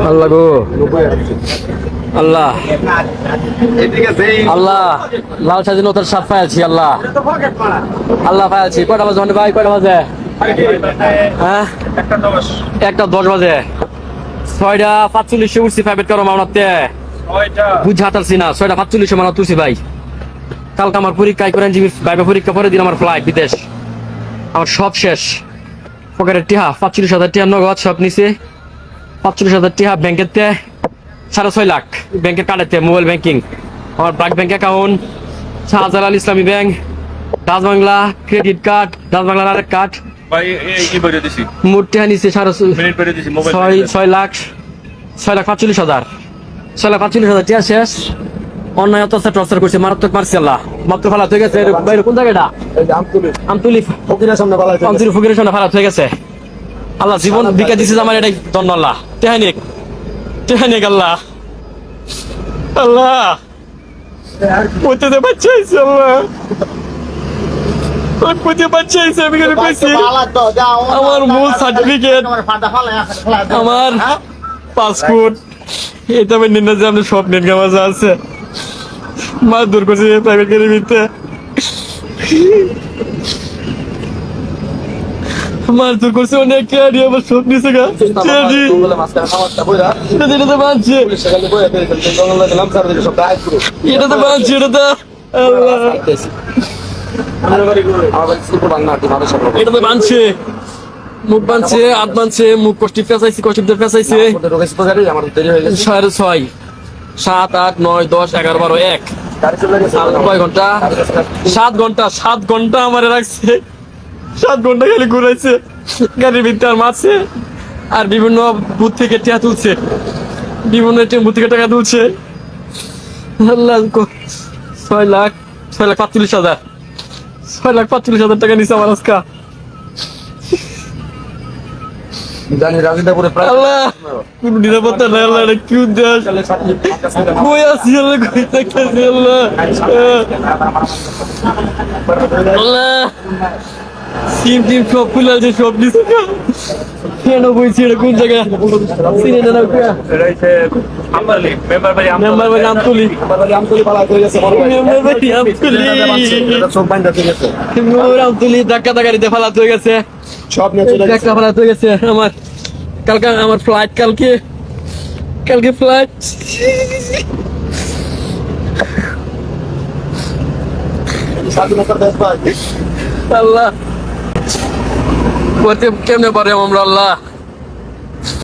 আল্লাহ গো আল্লাহ আল্লাহ লাল স্বাধীনতার স্বাদ পাইছি আল্লাহ আল্লাহ পাইছি কয়টা বাজে মানে ভাই কয়টা বাজে হ্যাঁ 1:10 বাজে 6:45 উঠছি প্রাইভেট করো মামলাতে বুঝাতারছি না 6:45 মামলা তুলছি ভাই কালকে আমার পরীক্ষায় করেন জিবি ভাইবা পরীক্ষা পরে দিন আমার ফ্লাইট বিদেশ আমার সব শেষ পকেটের টিহা 45,000 টিহা নগদ সব নিচে 45,000 টিহা ব্যাংকের তে 6.5 লাখ ব্যাংকের কার্ডেতে মোবাইল ব্যাংকিং আমার ব্র্যাক ব্যাংক অ্যাকাউন্ট শাহজালাল ইসলামী bank Dutch Bangla credit card Dutch বাংলার আরেক কার্ড মোট টিহা নিচে 6,45,000 টিহা শেষ অন্যায় অত্যাচার টর্চার করছে মারাত্মক মারছে আল্লাহ মাত্র ফালাত হয়ে গেছে বাইরে কোন জায়গাটা আমতুলি ফকিরের সামনে ফালাত হয়ে গেছে আল্লাহ জীবন বিকা দিছে আমার এটাই ধন্য আল্লাহ টেহানিক আল্লাহ আল্লাহ পড়তে বাচ্চা হয়েছে আল্লাহ পড়তে বাচ্চা হয়েছে আমি কেন কইছি আমার মূল সার্টিফিকেট আমার পাসপোর্ট এটা মেনে না যে আপনার স্বপ্নের গামাজা আছে মা দূর করছে প্রাইভেট গাড়ির ভিতরে মার দূর করছে অনেক কেয়ারি আমার সব নিচে গা এটা তো বাঁচছে এটা তো বাঁচছে এটা তো এটা তো বাঁচছে মুখ বাঁধছে হাত বাঁধছে মুখ কষ্টি ফেঁচাইছে কষ্টিপদের ফেঁচাইছে 6:30 7 8 9 10 11 12 1 কয় ঘন্টা 7 ঘন্টা আমার রাখছে 7 ঘন্টা খালি ঘুরাইছে গাড়ির ভিতরে আর মারছে আর বিভিন্ন বুথ থেকে টাকা তুলছে বিভিন্ন বুথ থেকে টাকা তুলছে আল্লাহ 6,45,000 টাকা নিছে আমার আজকা জানি রাজীবপুরে প্রায় আল্লাহ কোন নিরাপত্তা নাই আল্লাহ এটা কি দেশ কই আছি আল্লাহ কই থাকতেছি আল্লাহ আল্লাহ টিম সব খুলে আছে সব নিচে কেন বইছি এটা কোন জায়গা চিনে না কুয়া মেম্বার বাড়ি আমতলি পালা হয়ে গেছে মেম্বার বাড়ি আমতলি ধাক্কা ধাক্কারিতে ফালাত হয়ে গেছে সব নিয়ে চলে ধাক্কা ফালাত হয়ে গেছে আমার কালকে আমার ফ্লাইট কালকে ফ্লাইট স্বাধীনতার দেশ ভাই আল্লাহ কেমনে পারে আমরা আল্লাহ